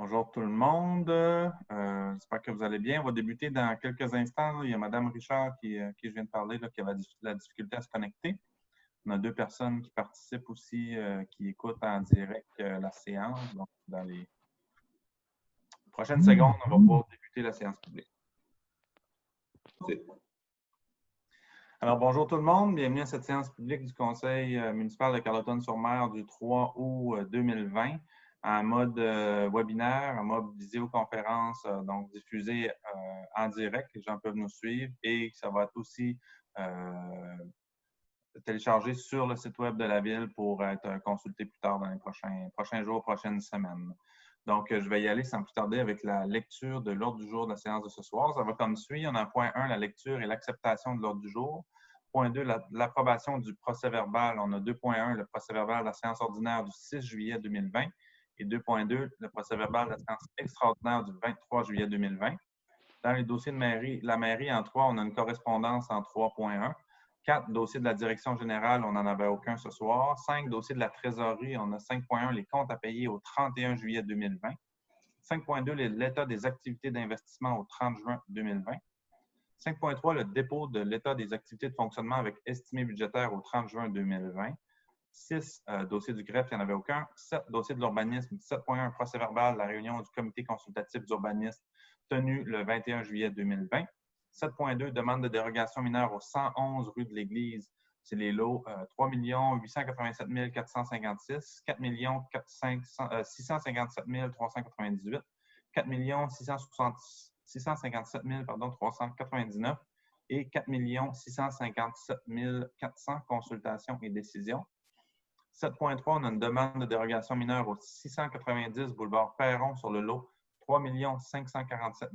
Bonjour tout le monde. J'espère que vous allez bien. On va débuter dans quelques instants. Il y a Mme Richard qui je viens de parler, qui avait la difficulté à se connecter. On a deux personnes qui participent aussi, qui écoutent en direct la séance. Donc, dans les prochaines secondes, on va pouvoir débuter la séance publique. Alors, bonjour tout le monde. Bienvenue à cette séance publique du Conseil municipal de Carleton-sur-Mer du 3 août 2020 en mode webinaire, en mode visioconférence, donc diffusé en direct. Les gens peuvent nous suivre et ça va être aussi téléchargé sur le site web de la Ville pour être consulté plus tard dans les prochains jours, prochaines semaines. Donc, je vais y aller sans plus tarder avec la lecture de l'ordre du jour de la séance de ce soir. Ça va comme suit. On a point 1, la lecture et l'acceptation de l'ordre du jour. Point 2, l'approbation du procès-verbal. On a 2.1, le procès-verbal de la séance ordinaire du 6 juillet 2020 et 2.2, le procès-verbal de la séance extraordinaire du 23 juillet 2020. Dans les dossiers de la mairie, en 3, on a une correspondance en 3.1. 4 dossiers de la direction générale, on n'en avait aucun ce soir. 5 dossiers de la trésorerie, on a 5.1, les comptes à payer au 31 juillet 2020. 5.2, l'état des activités d'investissement au 30 juin 2020. 5.3, le dépôt de l'état des activités de fonctionnement avec estimé budgétaire au 30 juin 2020. 6 dossiers du greffe, il n'y en avait aucun. 7 dossiers de l'urbanisme. 7.1, procès-verbal de la réunion du comité consultatif d'urbanisme tenu le 21 juillet 2020. 7.2, demande de dérogation mineure au 111 rue de l'Église. C'est les lots 3 887 456, 4 657 398, 4 657 399 et 4 657 400 consultations et décisions. 7.3, on a une demande de dérogation mineure au 690 boulevard Perron sur le lot 3 547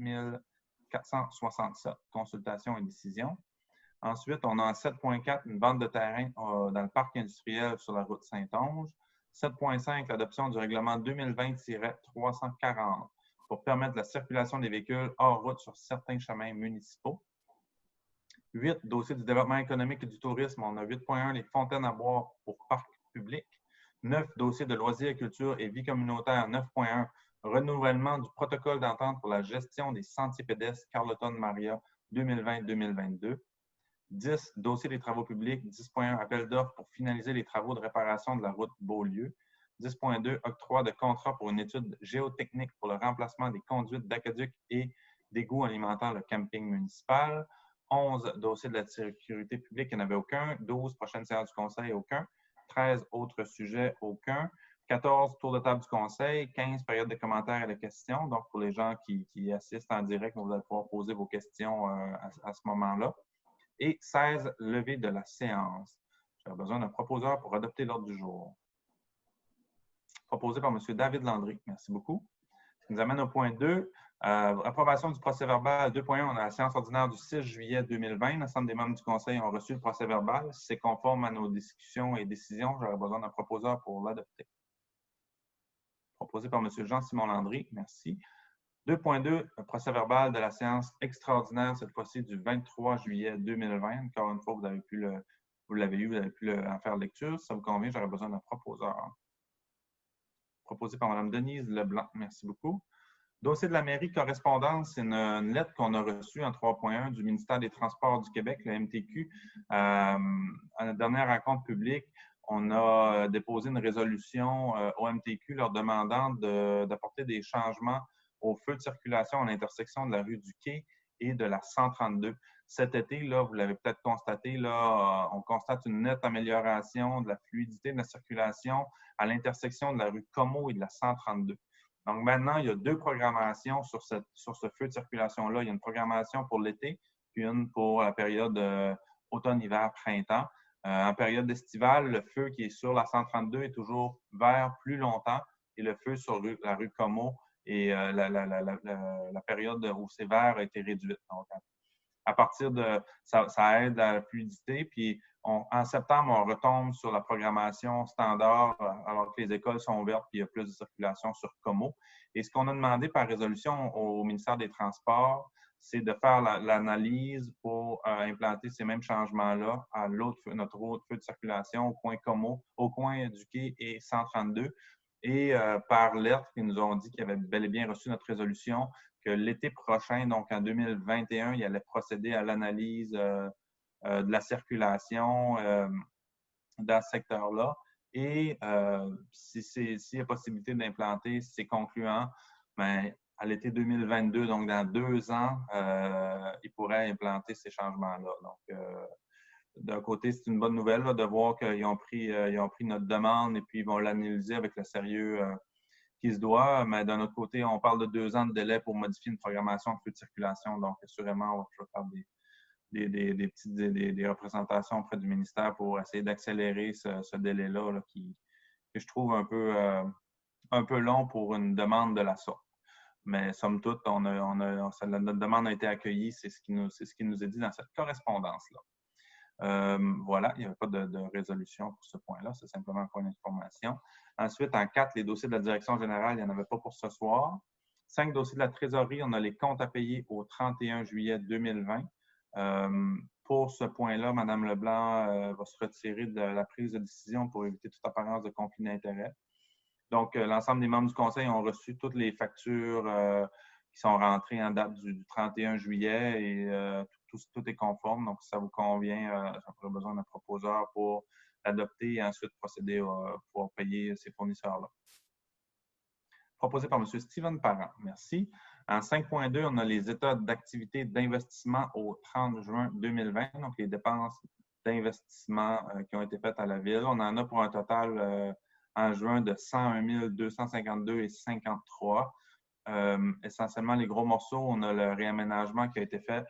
467 consultations et décisions. Ensuite, on a en 7.4 une vente de terrain dans le parc industriel sur la route Saint-Onge. 7.5, l'adoption du règlement 2020-340 pour permettre la circulation des véhicules hors route sur certains chemins municipaux. 8, dossier du développement économique et du tourisme. On a 8.1, les fontaines à boire pour parc public. 9, dossier de loisirs, culture et vie communautaire. 9.1, renouvellement du protocole d'entente pour la gestion des sentiers pédestres Carleton-Maria 2020-2022. 10, dossier des travaux publics. 10.1, appel d'offres pour finaliser les travaux de réparation de la route Beaulieu. 10.2, octroi de contrat pour une étude géotechnique pour le remplacement des conduites d'aqueduc et d'égouts alimentant le camping municipal. 11, dossiers de la sécurité publique, il n'y en avait aucun. 12, prochaine séance du conseil, aucun. 13, autres sujets, aucun. 14, tour de table du conseil. 15, période de commentaires et de questions. Donc, pour les gens qui assistent en direct, vous allez pouvoir poser vos questions à ce moment-là. Et 16, levée de la séance. J'ai besoin d'un proposeur pour adopter l'ordre du jour. Proposé par M. David Landry. Merci beaucoup. Ce qui nous amène au point 2. Approbation du procès-verbal 2.1. On a la séance ordinaire du 6 juillet 2020. L'ensemble des membres du Conseil ont reçu le procès-verbal. Si c'est conforme à nos discussions et décisions, j'aurais besoin d'un proposeur pour l'adopter. Proposé par M. Jean-Simon Landry. Merci. 2.2, procès-verbal de la séance extraordinaire, cette fois-ci du 23 juillet 2020. Encore une fois, vous l'avez pu en faire lecture. Si ça vous convient, j'aurais besoin d'un proposeur. Proposé par Mme Denise Leblanc. Merci beaucoup. Dossier de la mairie, correspondance, c'est une lettre qu'on a reçue en 3.1 du ministère des Transports du Québec, le MTQ. À la dernière rencontre publique, on a déposé une résolution au MTQ leur demandant d'apporter des changements au feu de circulation à l'intersection de la rue du Quai et de la 132. Cet été, là, vous l'avez peut-être constaté, là, on constate une nette amélioration de la fluidité de la circulation à l'intersection de la rue Comeau et de la 132. Donc, maintenant, il y a deux programmations sur ce feu de circulation-là. Il y a une programmation pour l'été, puis une pour la période automne, hiver, printemps. En période estivale, le feu qui est sur la 132 est toujours vert plus longtemps et le feu sur la rue Comeau et la période où c'est vert a été réduite. Donc, à partir de ça aide à la fluidité. Puis, en septembre, on retombe sur la programmation standard alors que les écoles sont ouvertes et il y a plus de circulation sur Comeau. Et ce qu'on a demandé par résolution au ministère des Transports, c'est de faire l'analyse pour implanter ces mêmes changements-là à notre autre feu de circulation au coin Comeau, au coin du Quai et 132. et par lettre, ils nous ont dit qu'ils avaient bel et bien reçu notre résolution, que l'été prochain, donc en 2021, ils allaient procéder à l'analyse de la circulation dans ce secteur-là. Et s'il y a possibilité d'implanter, si c'est concluant, bien, à l'été 2022, donc dans 2 ans, ils pourraient implanter ces changements-là. Donc, d'un côté, c'est une bonne nouvelle là, de voir qu'ils ont pris notre demande et puis ils vont l'analyser avec le sérieux qui se doit. Mais d'un autre côté, on parle de 2 ans de délai pour modifier une programmation de flux de circulation. Donc, assurément, on va toujours faire des représentations auprès du ministère pour essayer d'accélérer ce délai-là là, que je trouve un peu long pour une demande de la sorte. Mais somme toute, notre demande a été accueillie. C'est ce qui nous est dit dans cette correspondance-là. Voilà, il n'y avait pas de résolution pour ce point-là. C'est simplement un point d'information. Ensuite, en 4, les dossiers de la direction générale, il n'y en avait pas pour ce soir. 5 dossiers de la trésorerie, on a les comptes à payer au 31 juillet 2020. Pour ce point-là, Mme Leblanc va se retirer de la prise de décision pour éviter toute apparence de conflit d'intérêts. Donc, l'ensemble des membres du conseil ont reçu toutes les factures qui sont rentrées en date du 31 juillet et tout est conforme. Donc, si ça vous convient, j'aurai besoin d'un proposeur pour l'adopter et ensuite procéder pour payer ces fournisseurs-là. Proposé par M. Steven Parent. Merci. En 5.2, on a les états d'activité d'investissement au 30 juin 2020, donc les dépenses d'investissement qui ont été faites à la Ville. On en a pour un total en juin de 101 252,53 $. Essentiellement, les gros morceaux, on a le réaménagement qui a été fait,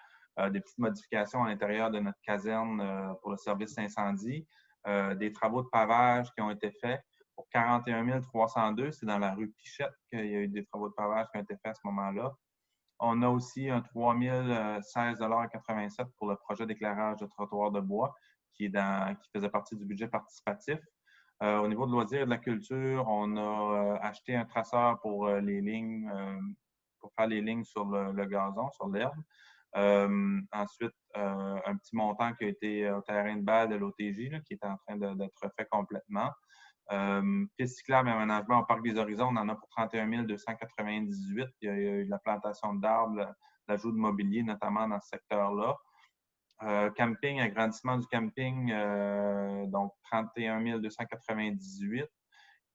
des petites modifications à l'intérieur de notre caserne pour le service incendie, des travaux de pavage qui ont été faits pour 41 302. C'est dans la rue Pichette qu'il y a eu des travaux de pavage qui ont été faits à ce moment-là. On a aussi un 3 016,87 $ pour le projet d'éclairage de trottoir de bois qui faisait partie du budget participatif. Au niveau de loisirs et de la culture, on a acheté un traceur pour les lignes, pour faire les lignes sur le gazon, sur l'herbe. Ensuite, un petit montant qui a été au terrain de balle de l'OTJ, qui est en train d'être fait complètement. Piste cyclable et aménagement au Parc des Horizons, on en a pour 31 298. Il y a eu de la plantation d'arbres, l'ajout de mobilier, notamment dans ce secteur-là. Camping, agrandissement du camping, donc 31 298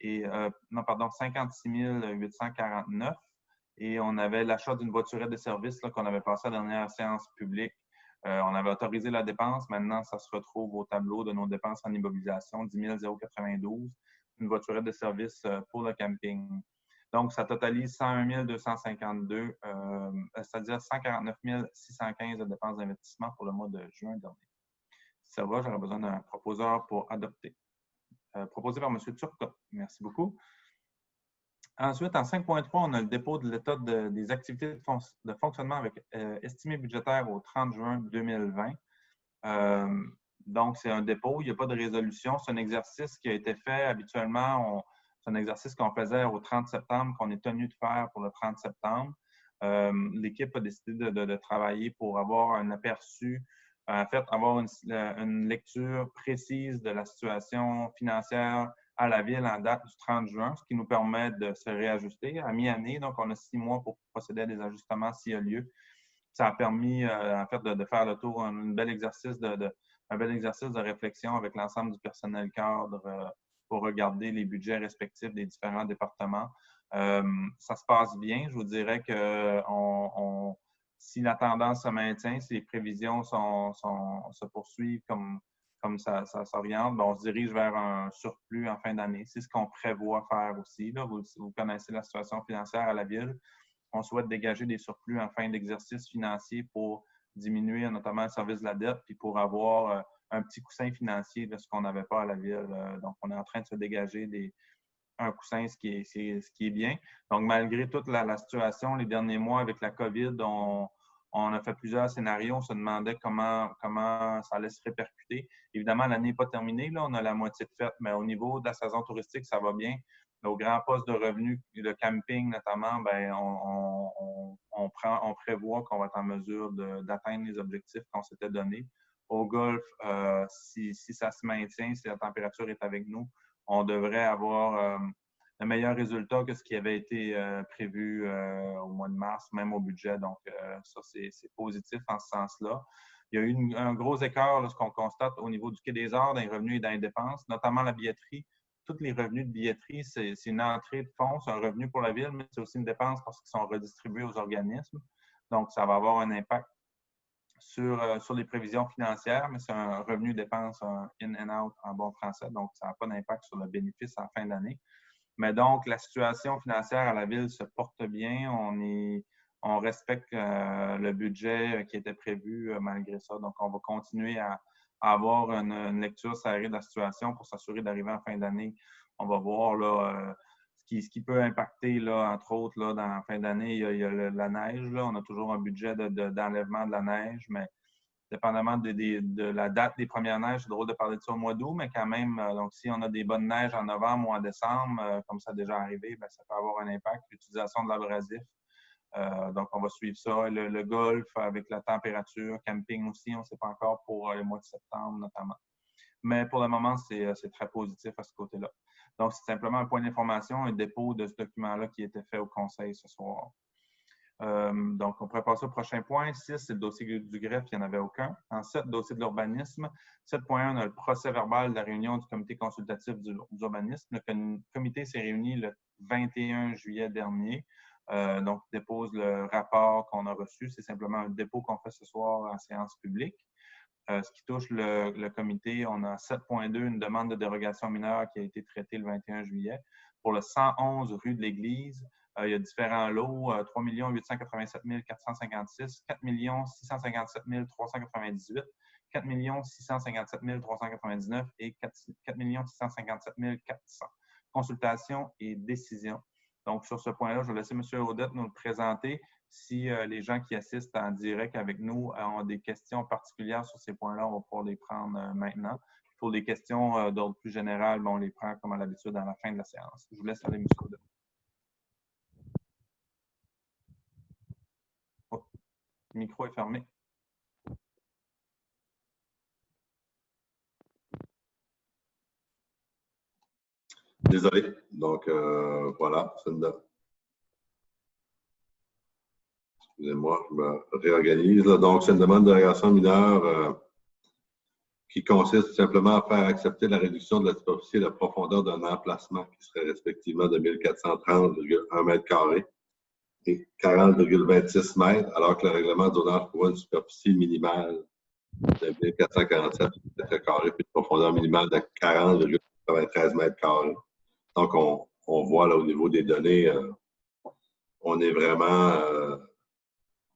et 56 849. Et on avait l'achat d'une voiturette de service qu'on avait passé à la dernière séance publique. On avait autorisé la dépense. Maintenant, ça se retrouve au tableau de nos dépenses en immobilisation, 10 092, une voiturette de service pour le camping. Donc, ça totalise 101 252, c'est-à-dire 149 615 de dépenses d'investissement pour le mois de juin dernier. Si ça va, j'aurais besoin d'un proposeur pour adopter. Proposé par M. Turcotte. Merci beaucoup. Ensuite, en 5.3, on a le dépôt de l'état des activités de fonctionnement avec estimé budgétaire au 30 juin 2020. Donc, c'est un dépôt, il n'y a pas de résolution. C'est un exercice qui a été fait habituellement. C'est un exercice qu'on faisait au 30 septembre, qu'on est tenu de faire pour le 30 septembre. L'équipe a décidé de travailler pour avoir un aperçu, en fait, avoir une lecture précise de la situation financière à la Ville en date du 30 juin, ce qui nous permet de se réajuster à mi-année. Donc, on a 6 mois pour procéder à des ajustements s'il y a lieu. Ça a permis, en fait, de faire le tour, un bel exercice de réflexion avec l'ensemble du personnel cadre pour regarder les budgets respectifs des différents départements. Ça se passe bien. Je vous dirais que si la tendance se maintient, si les prévisions se poursuivent comme ça s'oriente, on se dirige vers un surplus en fin d'année. C'est ce qu'on prévoit faire aussi. Là. Vous connaissez la situation financière à la Ville. On souhaite dégager des surplus en fin d'exercice financier pour diminuer notamment le service de la dette puis pour avoir un petit coussin financier de ce qu'on n'avait pas à la Ville. Donc, on est en train de se dégager un coussin, ce qui est bien. Donc, malgré toute la situation, les derniers mois avec la COVID, on a fait plusieurs scénarios. On se demandait comment ça allait se répercuter. Évidemment, l'année n'est pas terminée. Là, on a la moitié de faite, mais au niveau de la saison touristique, ça va bien. Nos grands postes de revenus, le camping notamment, bien, on prévoit qu'on va être en mesure d'atteindre les objectifs qu'on s'était donnés. Au golf, si ça se maintient, si la température est avec nous, on devrait avoir de meilleurs résultats que ce qui avait été prévu au mois de mars, même au budget. Donc, ça, c'est positif en ce sens-là. Il y a eu un gros écart, là, ce qu'on constate au niveau du Quai des Arts, dans les revenus et dans les dépenses, notamment la billetterie. Tous les revenus de billetterie, c'est une entrée de fonds, c'est un revenu pour la ville, mais c'est aussi une dépense parce qu'ils sont redistribués aux organismes. Donc, ça va avoir un impact sur les prévisions financières, mais c'est un revenu dépense, un in and out en bon français, donc ça n'a pas d'impact sur le bénéfice en fin d'année. Mais donc, la situation financière à la ville se porte bien. On respecte le budget qui était prévu malgré ça. Donc, on va continuer à avoir une lecture serrée de la situation pour s'assurer d'arriver en fin d'année. On va voir là, ce qui peut impacter, là, entre autres, là, dans la fin d'année, il y a la neige. Là. On a toujours un budget d'enlèvement de la neige, mais dépendamment de la date des premières neiges, c'est drôle de parler de ça au mois d'août, mais quand même, donc si on a des bonnes neiges en novembre ou en décembre, comme ça a déjà arrivé, bien, ça peut avoir un impact. L'utilisation de l'abrasif, donc on va suivre ça. Le golf avec la température, camping aussi, on ne sait pas encore pour le mois de septembre notamment. Mais pour le moment, c'est très positif à ce côté-là. Donc, c'est simplement un point d'information, un dépôt de ce document-là qui a été fait au conseil ce soir. Donc, on pourrait passer au prochain point. 6, c'est le dossier du greffe, il n'y en avait aucun. En 7, dossier de l'urbanisme. 7.1, on a le procès verbal de la réunion du comité consultatif du urbanisme. Le comité s'est réuni le 21 juillet dernier. Donc, il dépose le rapport qu'on a reçu. C'est simplement un dépôt qu'on fait ce soir en séance publique. Ce qui touche le comité, on a 7.2, une demande de dérogation mineure qui a été traitée le 21 juillet. Pour le 111 rue de l'Église, il y a différents lots, 3 887 456, 4 657 398, 4 657 399 et 4 657 400. Consultation et décision. Donc, sur ce point-là, je vais laisser M. Audette nous le présenter. Si les gens qui assistent en direct avec nous ont des questions particulières sur ces points-là, on va pouvoir les prendre maintenant. Pour des questions d'ordre plus général, on les prend comme à l'habitude à la fin de la séance. Je vous laisse aller, M. Audette. Oh, le micro est fermé. Désolé. Donc, voilà. Excusez-moi, je me réorganise. Là. Donc, c'est une demande de dérogation mineure qui consiste simplement à faire accepter la réduction de la superficie et de la profondeur d'un emplacement qui serait respectivement de 1430,1 m² et 40,26 m, alors que le règlement de zonage prévoit une superficie minimale de 1447 m² et une profondeur minimale de 40,93 m². Donc, on voit là au niveau des données, on est vraiment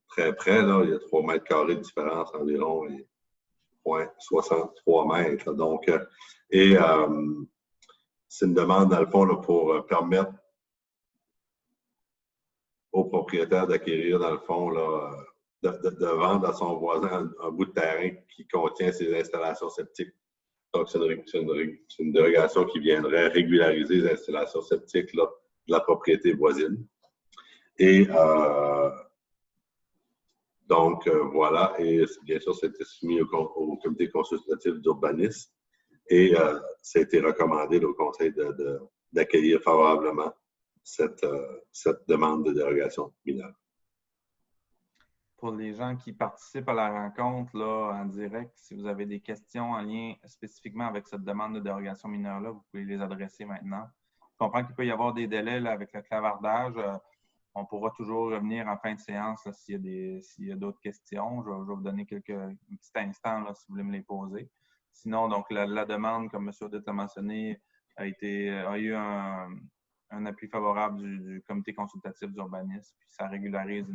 très près. Là. Il y a 3 m² de différence environ et 0,63 mètres. Donc, c'est une demande, dans le fond, là, pour permettre au propriétaire d'acquérir, dans le fond, là, de vendre à son voisin un bout de terrain qui contient ses installations septiques. Donc, c'est une dérogation qui viendrait régulariser les installations septiques là, de la propriété voisine. Et donc, voilà. Et bien sûr, c'était soumis au comité consultatif d'urbanisme et ça a été recommandé là, au conseil d'accueillir favorablement cette demande de dérogation mineure. Pour les gens qui participent à la rencontre là, en direct, si vous avez des questions en lien spécifiquement avec cette demande de dérogation mineure-là, vous pouvez les adresser maintenant. Je comprends qu'il peut y avoir des délais là, avec le clavardage. On pourra toujours revenir en fin de séance s'il y a d'autres questions. Je vais vous donner un petit instant là, si vous voulez me les poser. Sinon, donc la demande, comme M. Audette l'a mentionné, a eu un appui favorable du comité consultatif d'urbanisme, puis ça régularise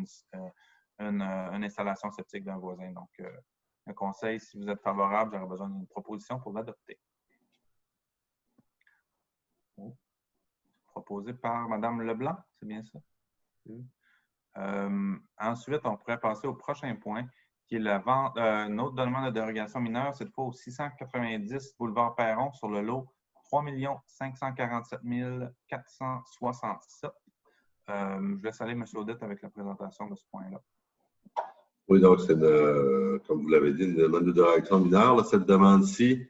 une installation septique d'un voisin. Donc, un conseil, si vous êtes favorable, j'aurais besoin d'une proposition pour l'adopter. Oh. Proposé par Mme Leblanc, c'est bien ça? Ensuite, on pourrait passer au prochain point, qui est la vente, une autre demande de dérogation mineure, cette fois au 690 boulevard Perron sur le lot 3 547 467. Je laisse aller M. Audette avec la présentation de ce point-là. Oui, donc c'est, comme vous l'avez dit, une demande de dérogation mineure. Là, cette demande-ci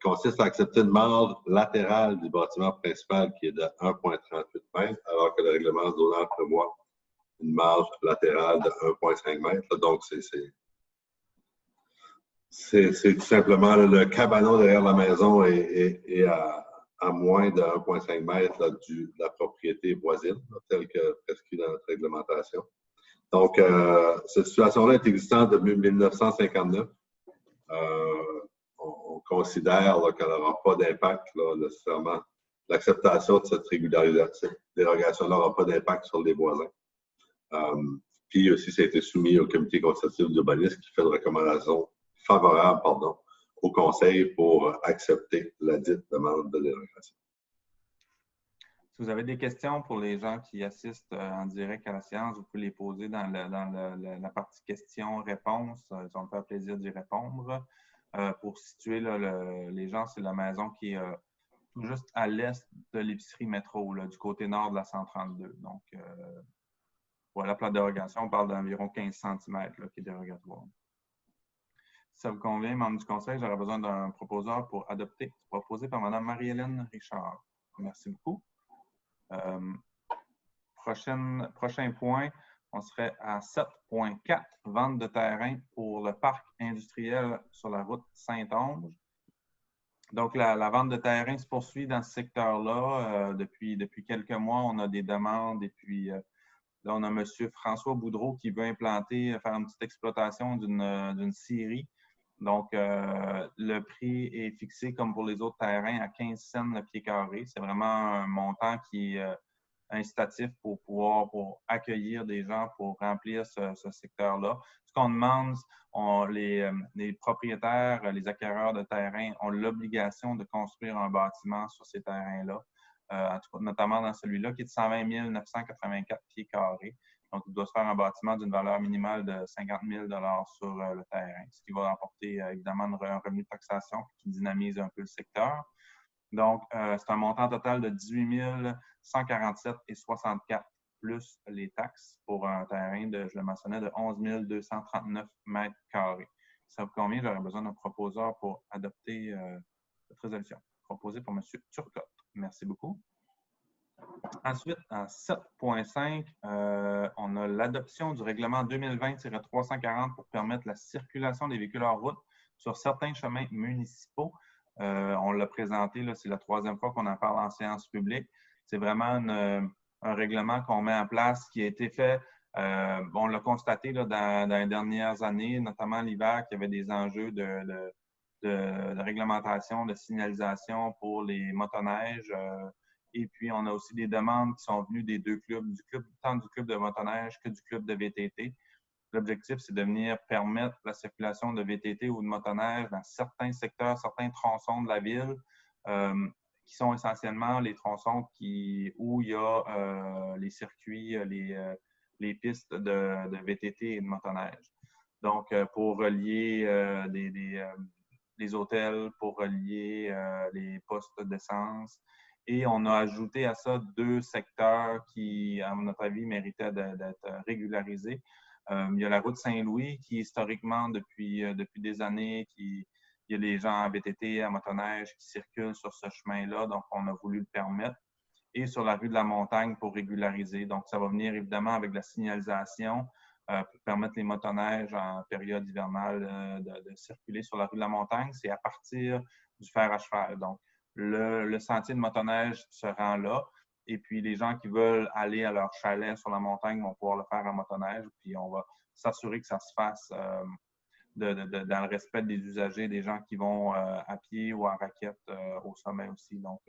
consiste à accepter une marge latérale du bâtiment principal qui est de 1,38 mètres, alors que le règlement zonal prévoit une marge latérale de 1,5 mètres. Donc, c'est tout simplement le cabanon derrière la maison est à moins de 1,5 mètres de la propriété voisine, telle que prescrit dans notre réglementation. Donc, cette situation-là est existante depuis 1959. On considère qu'elle n'aura pas d'impact nécessairement. L'acceptation de cette régularisation, cette dérogation-là n'aura pas d'impact sur les voisins. Puis aussi, ça a été soumis au comité consultatif d'urbanisme qui fait une recommandation favorable au conseil pour accepter la dite demande de dérogation. Si vous avez des questions pour les gens qui assistent en direct à la séance, vous pouvez les poser dans la partie questions-réponses. Ça me fait plaisir d'y répondre. Pour situer les gens, c'est la maison qui est tout juste à l'est de l'épicerie métro, du côté nord de la 132. Donc, voilà, pour la dérogation, on parle d'environ 15 cm qui est dérogatoire. Si ça vous convient, membre du conseil, j'aurais besoin d'un proposeur pour adopter, proposé par Mme Marie-Hélène Richard. Merci beaucoup. Prochain point, on serait à 7.4, vente de terrain pour le parc industriel sur la route Saint-Onge. Donc, la vente de terrain se poursuit dans ce secteur-là. Depuis quelques mois, on a des demandes et puis là, on a M. François Boudreau qui veut implanter, faire une petite exploitation d'une scierie. Donc, le prix est fixé comme pour les autres terrains à 15 cents le pied carré. C'est vraiment un montant qui est incitatif pour accueillir des gens, pour remplir ce secteur-là. Ce qu'on demande, les propriétaires, les acquéreurs de terrain ont l'obligation de construire un bâtiment sur ces terrains-là, notamment dans celui-là qui est de 120 984 pieds carrés. Donc, il doit se faire un bâtiment d'une valeur minimale de 50 000 $ sur le terrain, ce qui va apporter évidemment un revenu de taxation qui dynamise un peu le secteur. Donc, c'est un montant total de 18 147,64 plus les taxes pour un terrain je le mentionnais, de 11 239 mètres carrés. Ça vous convient? J'aurais besoin d'un proposeur pour adopter cette résolution. Proposé pour M. Turcotte. Merci beaucoup. Ensuite, en 7.5, on a l'adoption du règlement 2020-340 pour permettre la circulation des véhicules hors route sur certains chemins municipaux. On l'a présenté, c'est la troisième fois qu'on en parle en séance publique. C'est vraiment un règlement qu'on met en place qui a été fait. On l'a constaté dans les dernières années, notamment l'hiver, qu'il y avait des enjeux de réglementation, de signalisation pour les motoneiges. Et puis, on a aussi des demandes qui sont venues des deux clubs, tant du club de motoneige que du club de VTT. L'objectif, c'est de venir permettre la circulation de VTT ou de motoneige dans certains secteurs, certains tronçons de la ville, qui sont essentiellement les tronçons où il y a les circuits, les pistes de VTT et de motoneige. Donc, pour relier les hôtels, pour relier les postes d'essence. Et on a ajouté à ça deux secteurs qui, à notre avis, méritaient d'être régularisés. Il y a la route Saint-Louis qui, historiquement, depuis des années, il y a des gens à VTT, à motoneige qui circulent sur ce chemin-là, donc on a voulu le permettre. Et sur la rue de la Montagne pour régulariser. Donc, ça va venir évidemment avec la signalisation pour permettre les motoneiges en période hivernale de circuler sur la rue de la Montagne. C'est à partir du fer à cheval. Donc, le sentier de motoneige se rend là. Et puis, les gens qui veulent aller à leur chalet sur la montagne vont pouvoir le faire en motoneige. Puis, on va s'assurer que ça se fasse dans le respect des usagers, des gens qui vont à pied ou en raquette au sommet aussi. Donc,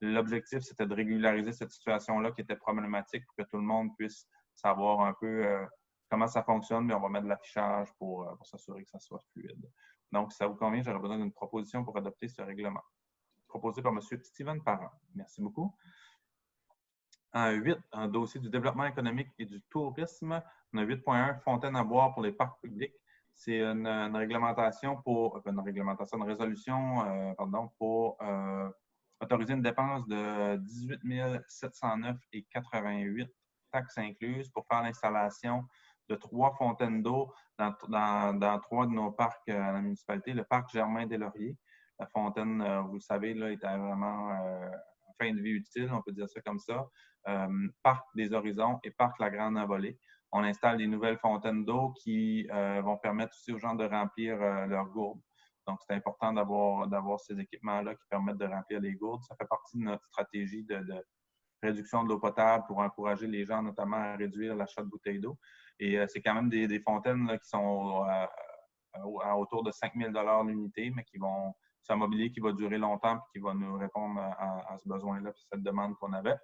l'objectif, c'était de régulariser cette situation-là qui était problématique pour que tout le monde puisse savoir un peu comment ça fonctionne, mais on va mettre de l'affichage pour s'assurer que ça soit fluide. Donc, si ça vous convient, j'aurais besoin d'une proposition pour adopter ce règlement. Proposé par M. Steven Parent. Merci beaucoup. En 8, un dossier du développement économique et du tourisme. On a 8.1, fontaine à boire pour les parcs publics. C'est une réglementation une résolution pour autoriser une dépense de 18 709,88 taxes incluses pour faire l'installation de 3 fontaines d'eau dans 3 de nos parcs à la municipalité, le parc Germain-des-Lauriers, La fontaine, vous le savez, là, était vraiment en fin de vie utile, on peut dire ça comme ça. Parc des Horizons et Parc La Grande Envolée. On installe des nouvelles fontaines d'eau qui vont permettre aussi aux gens de remplir leurs gourdes. Donc, c'est important d'avoir ces équipements-là qui permettent de remplir les gourdes. Ça fait partie de notre stratégie de réduction de l'eau potable pour encourager les gens notamment à réduire l'achat de bouteilles d'eau. Et c'est quand même des fontaines là, qui sont à autour de 5 000 $ l'unité, mais c'est un mobilier qui va durer longtemps et qui va nous répondre à ce besoin-là, cette demande qu'on avait.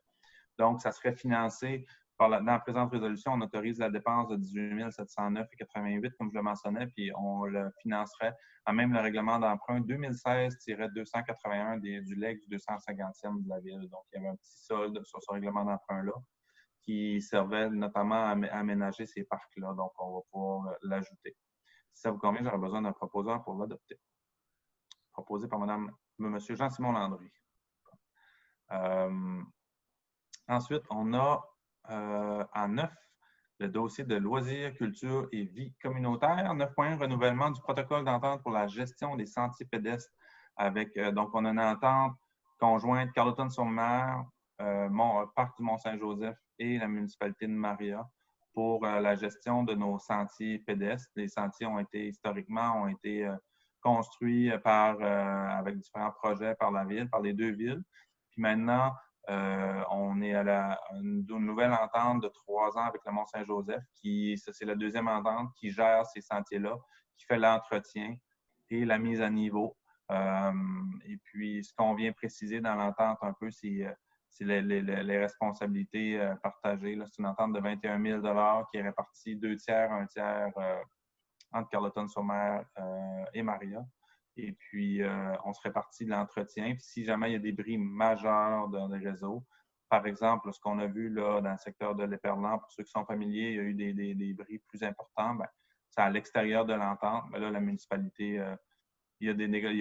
Donc, ça serait financé dans la présente résolution, on autorise la dépense de 18 709,88, comme je le mentionnais, puis on le financerait à même le règlement d'emprunt 2016-281 du LEG du 250e de la Ville. Donc, il y avait un petit solde sur ce règlement d'emprunt-là qui servait notamment à aménager ces parcs-là. Donc, on va pouvoir l'ajouter. Si ça vous convient, j'aurais besoin d'un proposeur pour l'adopter. Proposé par M. Jean-Simon Landry. Ensuite, on a en 9 le dossier de loisirs, culture et vie communautaire. 9.1, renouvellement du protocole d'entente pour la gestion des sentiers pédestres avec, donc, on a une entente conjointe Carleton-sur-Mer, Parc du Mont-Saint-Joseph et la municipalité de Maria pour la gestion de nos sentiers pédestres. Les sentiers ont été construits avec différents projets par la ville, par les deux villes. Puis maintenant, on est à une nouvelle entente de 3 ans avec le Mont-Saint-Joseph, c'est la deuxième entente qui gère ces sentiers-là, qui fait l'entretien et la mise à niveau. Et puis, ce qu'on vient préciser dans l'entente un peu, c'est les responsabilités partagées. C'est une entente de 21 000 $ qui est répartie 2 tiers, 1 tiers entre Carleton-sur-Mer et Maria. Et puis, on se répartit l'entretien. Puis, si jamais il y a des bris majeurs dans les réseaux, par exemple, ce qu'on a vu là, dans le secteur de l'Éperlan, pour ceux qui sont familiers, il y a eu des bris plus importants. C'est à l'extérieur de l'entente. Mais là, la municipalité, il y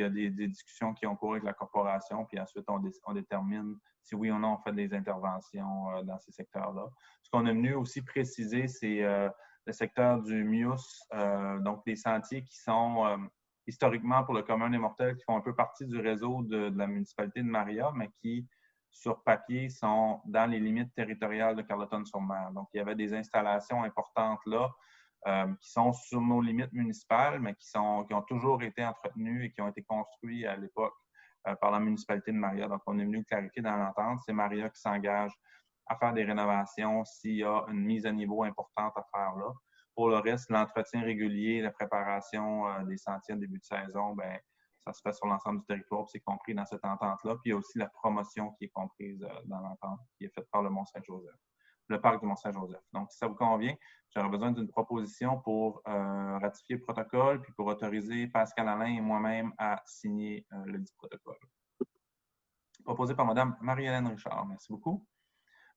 a des discussions qui ont cours avec la corporation, puis ensuite, on détermine si oui ou non on fait des interventions dans ces secteurs-là. Ce qu'on est venu aussi préciser, c'est le secteur du MIUS, donc les sentiers qui sont historiquement pour le commun des mortels, qui font un peu partie du réseau de la municipalité de Maria, mais qui, sur papier, sont dans les limites territoriales de Carleton-sur-Mer. Donc, il y avait des installations importantes là, qui sont sur nos limites municipales, mais qui ont toujours été entretenues et qui ont été construits à l'époque par la municipalité de Maria. Donc, on est venu clarifier dans l'entente. C'est Maria qui s'engage à faire des rénovations s'il y a une mise à niveau importante à faire là. Pour le reste, l'entretien régulier, la préparation des sentiers en début de saison, bien, ça se fait sur l'ensemble du territoire, puis c'est compris dans cette entente-là. Puis il y a aussi la promotion qui est comprise dans l'entente, qui est faite par le Mont-Saint-Joseph, le parc du Mont-Saint-Joseph. Donc, si ça vous convient, j'aurais besoin d'une proposition pour ratifier le protocole, puis pour autoriser Pascal Alain et moi-même à signer le dit protocole. Proposé par Mme Marie-Hélène Richard. Merci beaucoup.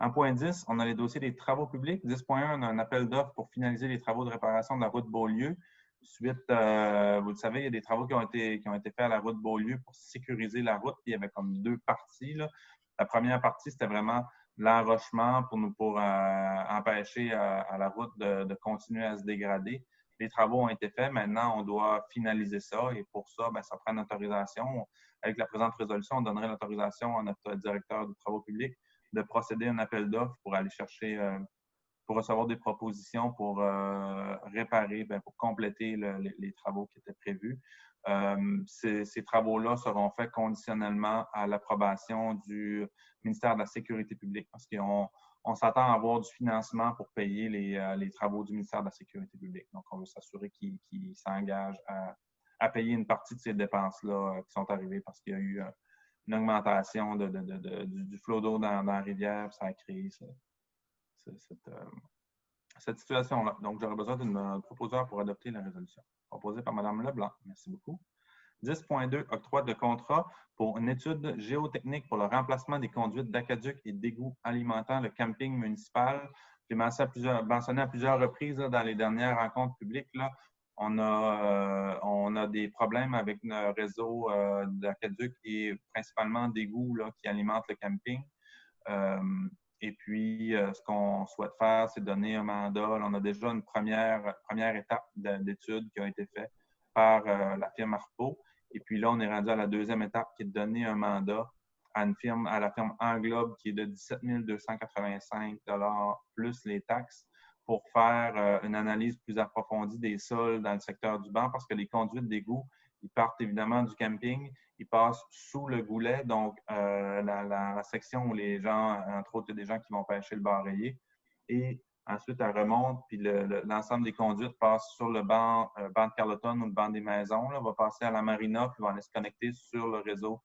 En point 10, on a les dossiers des travaux publics. 10.1, on a un appel d'offres pour finaliser les travaux de réparation de la route Beaulieu. Suite, vous le savez, il y a des travaux qui ont été faits à la route Beaulieu pour sécuriser la route. Il y avait comme 2 parties, là. La première partie, c'était vraiment l'enrochement pour empêcher à la route de continuer à se dégrader. Les travaux ont été faits. Maintenant, on doit finaliser ça. Et pour ça, bien, ça prend une autorisation. Avec la présente résolution, on donnerait l'autorisation à notre directeur des travaux publics de procéder à un appel d'offres pour aller chercher, pour recevoir des propositions pour réparer, bien, pour compléter les travaux qui étaient prévus. Ces travaux-là seront faits conditionnellement à l'approbation du ministère de la Sécurité publique parce qu'on s'attend à avoir du financement pour payer les travaux du ministère de la Sécurité publique. Donc, on veut s'assurer qu'il s'engage à payer une partie de ces dépenses-là qui sont arrivées parce qu'il y a eu une augmentation du flot d'eau dans la rivière, ça a créé cette situation-là. Donc, j'aurais besoin d'une proposeur pour adopter la résolution. Proposée par Mme Leblanc. Merci beaucoup. 10.2, octroi de contrat pour une étude géotechnique pour le remplacement des conduites d'aqueduc et d'égouts alimentant le camping municipal. J'ai mentionné à plusieurs reprises là, dans les dernières rencontres publiques, là, on a des problèmes avec le réseau d'aqueduc et principalement d'égouts qui alimentent le camping. Et puis, ce qu'on souhaite faire, c'est donner un mandat. Là, on a déjà une première étape d'étude qui a été faite par la firme Arpo. Et puis là, on est rendu à la deuxième étape qui est de donner un mandat à la firme Englobe qui est de 17 285 $ plus les taxes pour faire une analyse plus approfondie des sols dans le secteur du banc parce que les conduites d'égout, ils partent évidemment du camping, ils passent sous le goulet, donc la section où les gens, entre autres, il y a des gens qui vont pêcher le bar rayé. Et ensuite, elle remonte, puis l'ensemble des conduites passe sur le banc de Carleton ou le banc des maisons, là, va passer à la marina, puis va aller se connecter sur le réseau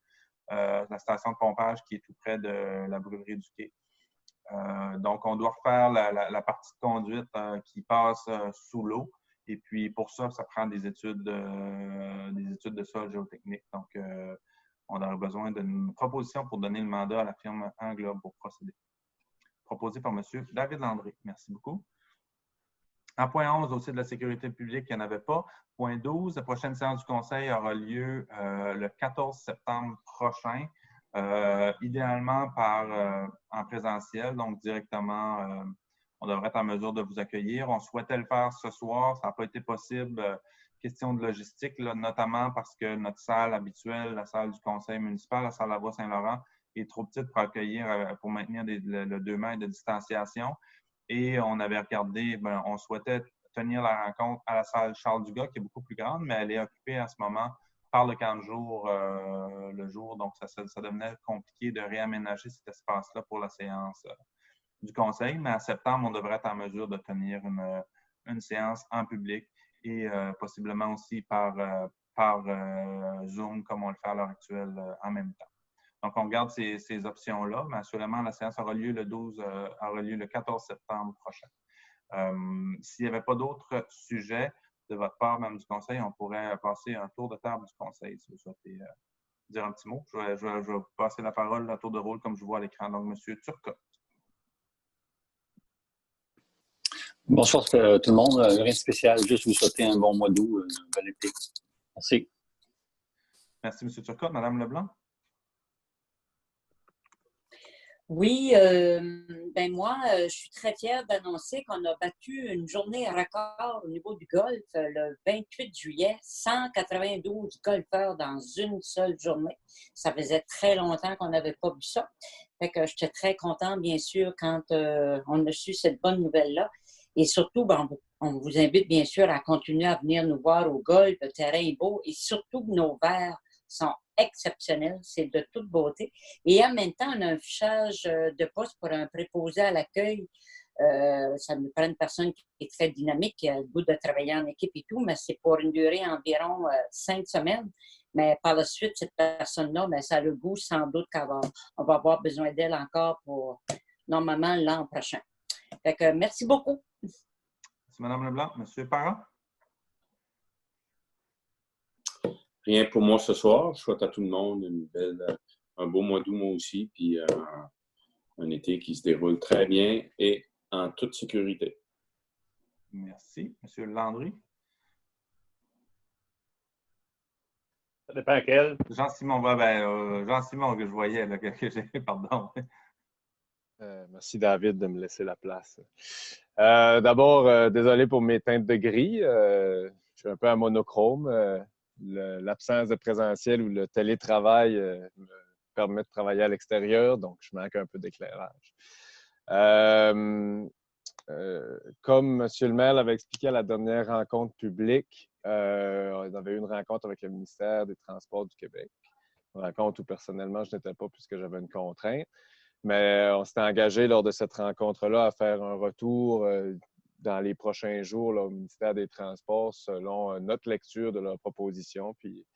la station de pompage qui est tout près de la brûlerie du quai. Donc, on doit refaire la partie de conduite qui passe sous l'eau. Et puis, pour ça, ça prend des études de sol géotechnique. Donc, on aurait besoin d'une proposition pour donner le mandat à la firme Englobe pour procéder. Proposé par M. David Landry. Merci beaucoup. En point 11, dossier de la sécurité publique, il n'y en avait pas. Point 12, la prochaine séance du Conseil aura lieu le 14 septembre prochain, idéalement en présentiel, donc directement, on devrait être en mesure de vous accueillir. On souhaitait le faire ce soir, ça n'a pas été possible. Question de logistique, là, notamment parce que notre salle habituelle, la salle du Conseil municipal, la salle Lavoie-Saint-Laurent, est trop petite pour accueillir, pour maintenir le 2 mètres de distanciation. Et on avait regardé, on souhaitait tenir la rencontre à la salle Charles Dugas, qui est beaucoup plus grande, mais elle est occupée en ce moment par le camp de jour le jour. Donc, ça devenait compliqué de réaménager cet espace-là pour la séance du Conseil. Mais en septembre, on devrait être en mesure de tenir une séance en public et possiblement aussi par Zoom, comme on le fait à l'heure actuelle en même temps. Donc, on regarde ces options-là, mais assurément, la séance aura lieu le 14 septembre prochain. S'il n'y avait pas d'autres sujets de votre part, Mme du Conseil, on pourrait passer un tour de table du Conseil, si vous souhaitez dire un petit mot. Je vais vous passer la parole à tour de rôle, comme je vois à l'écran. Donc, M. Turcotte. Bonsoir tout le monde. Rien de spécial, juste vous souhaiter un bon mois d'août, un bon été. Merci. Merci, M. Turcotte. Mme Leblanc. Oui, moi, je suis très fière d'annoncer qu'on a battu une journée record au niveau du golf le 28 juillet, 192 golfeurs dans une seule journée. Ça faisait très longtemps qu'on n'avait pas vu ça. Fait que j'étais très contente, bien sûr, quand on a su cette bonne nouvelle-là. Et surtout, on vous invite, bien sûr, à continuer à venir nous voir au golf. Le terrain est beau et surtout, nos verres sont exceptionnels, c'est de toute beauté. Et en même temps, on a un fichage de poste pour un préposé à l'accueil. Ça nous prend une personne qui est très dynamique, qui a le goût de travailler en équipe et tout, mais c'est pour une durée environ 5 semaines. Mais par la suite, cette personne-là, ça a le goût sans doute qu'on va avoir besoin d'elle encore pour, normalement, l'an prochain. Fait que, merci beaucoup. Merci, Mme Leblanc. M. Parent? Rien pour moi ce soir. Je souhaite à tout le monde un beau mois d'août, moi aussi, puis un été qui se déroule très bien et en toute sécurité. Merci. M. Landry? Ça dépend quel. Jean-Simon, Jean-Simon que je voyais, là, que j'ai, pardon. Merci, David, de me laisser la place. D'abord, désolé pour mes teintes de gris. Je suis un peu à monochrome. L'absence de présentiel ou le télétravail me permet de travailler à l'extérieur, donc je manque un peu d'éclairage. Comme M. le maire l'avait expliqué à la dernière rencontre publique, on avait eu une rencontre avec le ministère des Transports du Québec. Une rencontre où personnellement je n'étais pas puisque j'avais une contrainte. Mais on s'était engagé lors de cette rencontre-là à faire un retour dans les prochains jours là, au ministère des Transports selon notre lecture de leurs propositions, puis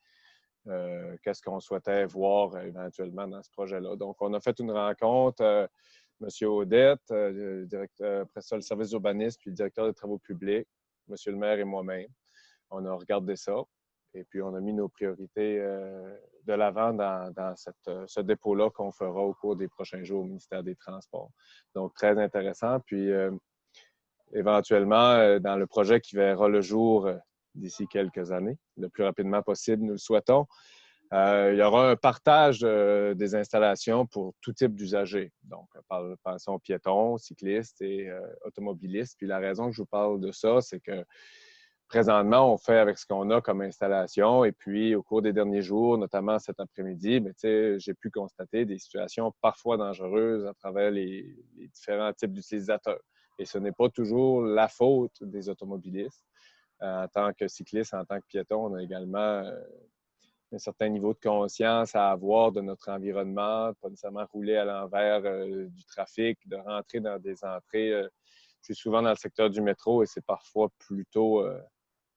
qu'est-ce qu'on souhaitait voir éventuellement dans ce projet-là. Donc, on a fait une rencontre, M. Audette, directeur, après ça, le service urbanisme, puis le directeur des travaux publics, M. le maire et moi-même. On a regardé ça. Et puis, on a mis nos priorités de l'avant dans ce dépôt-là qu'on fera au cours des prochains jours au ministère des Transports. Donc, très intéressant. Puis, éventuellement, dans le projet qui verra le jour d'ici quelques années, le plus rapidement possible, nous le souhaitons, il y aura un partage des installations pour tout type d'usagers. Donc, pensons aux piétons, cyclistes et automobilistes. Puis, la raison que je vous parle de ça, c'est que présentement, on fait avec ce qu'on a comme installation. Et puis, au cours des derniers jours, notamment cet après-midi, j'ai pu constater des situations parfois dangereuses à travers les différents types d'utilisateurs. Et ce n'est pas toujours la faute des automobilistes. En tant que cycliste, en tant que piéton, on a également un certain niveau de conscience à avoir de notre environnement, pas nécessairement rouler à l'envers du trafic, de rentrer dans des entrées. Je suis souvent dans le secteur du métro et c'est parfois plutôt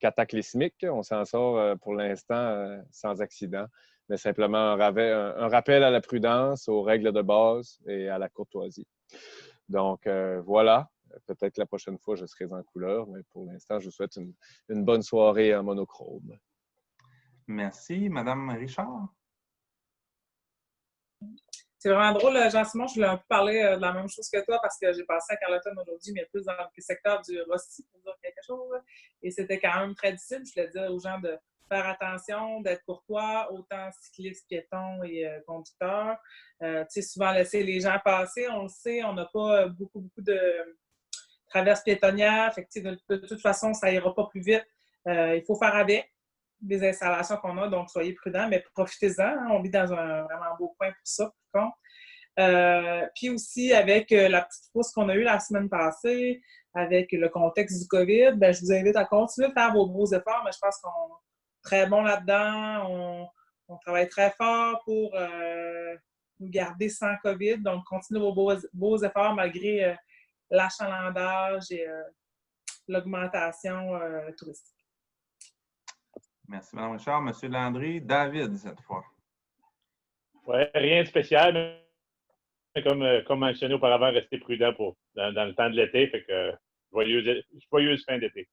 cataclysmique. On s'en sort pour l'instant sans accident, mais simplement un rappel à la prudence, aux règles de base et à la courtoisie. Donc, voilà. Peut-être que la prochaine fois, je serai en couleur, mais pour l'instant, je vous souhaite une bonne soirée en monochrome. Merci. Madame Richard? C'est vraiment drôle, Jean-Simon, je voulais un peu parler de la même chose que toi parce que j'ai passé à Carleton aujourd'hui, mais plus dans le secteur du Rossi pour dire quelque chose. Et c'était quand même très difficile. Je voulais dire aux gens de faire attention, d'être courtois, autant cyclistes, piétons et conducteurs. Souvent laisser les gens passer, on le sait, on n'a pas beaucoup de traverses piétonnières. Fait que, de toute façon, ça ira pas plus vite. Il faut faire avec des installations qu'on a, donc soyez prudents, mais profitez-en. Hein, on vit dans un vraiment beau coin pour ça, par contre. Puis aussi, avec la petite frousse qu'on a eue la semaine passée, avec le contexte du COVID, je vous invite à continuer de faire vos beaux efforts, mais je pense qu'on est très bon là-dedans. On travaille très fort pour nous garder sans COVID. Donc, continuez vos beaux efforts malgré l'achalandage et l'augmentation touristique. Merci, Mme Richard. Monsieur Landry, David, cette fois. Oui, rien de spécial, mais comme mentionné auparavant, restez prudent dans le temps de l'été. Fait que joyeuse fin d'été.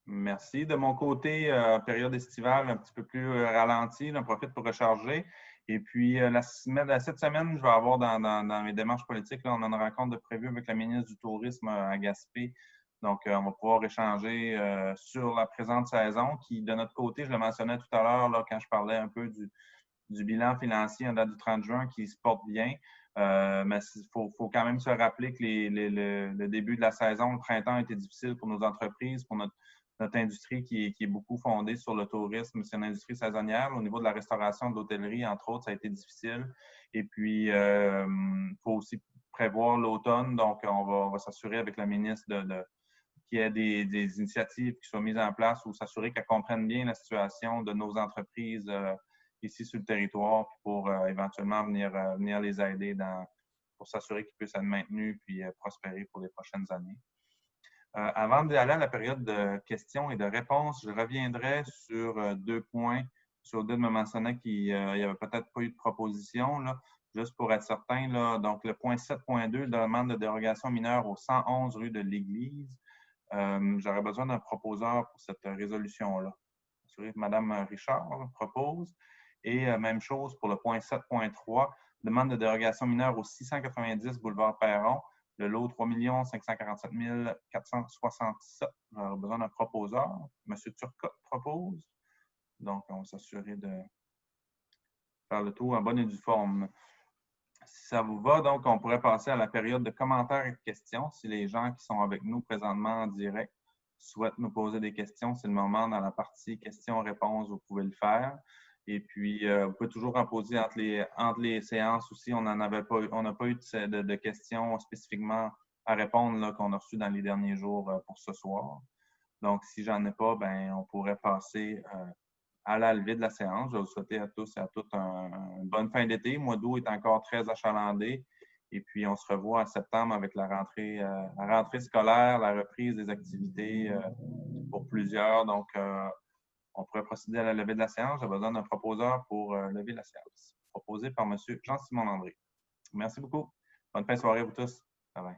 Merci. De mon côté, période estivale un petit peu plus ralentie, j'en profite pour recharger. Et puis, cette semaine, je vais avoir dans mes démarches politiques, là, on a une rencontre de prévue avec la ministre du Tourisme à Gaspé. Donc, on va pouvoir échanger sur la présente saison qui, de notre côté, je le mentionnais tout à l'heure là, quand je parlais un peu du bilan financier en date du 30 juin qui se porte bien. Mais il faut quand même se rappeler que le début de la saison, le printemps a été difficile pour nos entreprises, pour notre industrie qui est beaucoup fondée sur le tourisme. C'est une industrie saisonnière. Au niveau de la restauration, de l'hôtellerie, entre autres, ça a été difficile. Et puis, il faut aussi prévoir l'automne. Donc, on va s'assurer avec la ministre qu'il y ait des initiatives qui soient mises en place ou s'assurer qu'elles comprennent bien la situation de nos entreprises ici sur le territoire pour éventuellement venir les aider pour s'assurer qu'ils puissent être maintenus puis prospérer pour les prochaines années. Avant d'aller à la période de questions et de réponses, je reviendrai sur 2 points. Sur deux de me mentionner qu'il n'y avait peut-être pas eu de proposition, là, juste pour être certain. Là, donc, le point 7.2, demande de dérogation mineure au 111 rue de l'Église. J'aurais besoin d'un proposeur pour cette résolution-là. Mme Richard propose. Et même chose pour le point 7.3, demande de dérogation mineure au 690 boulevard Perron. Le lot 3 547 467. J'aurais besoin d'un proposeur. M. Turcotte propose. Donc, on va s'assurer de faire le tour en bonne et due forme. Si ça vous va, donc, on pourrait passer à la période de commentaires et de questions. Si les gens qui sont avec nous présentement en direct souhaitent nous poser des questions, c'est le moment dans la partie questions-réponses, vous pouvez le faire. Et puis, vous pouvez toujours en poser entre les séances aussi. On n'a pas eu de questions spécifiquement à répondre qu'on a reçues dans les derniers jours pour ce soir. Donc, si j'en ai pas, on pourrait passer à la levée de la séance. Je vais vous souhaiter à tous et à toutes une bonne fin d'été. Le mois d'août est encore très achalandé. Et puis, on se revoit en septembre avec la rentrée scolaire, la reprise des activités pour plusieurs. Donc, on pourrait procéder à la levée de la séance. J'ai besoin d'un proposeur pour lever la séance. Proposé par M. Jean-Simon Landry. Merci beaucoup. Bonne fin de soirée à vous tous. Bye bye.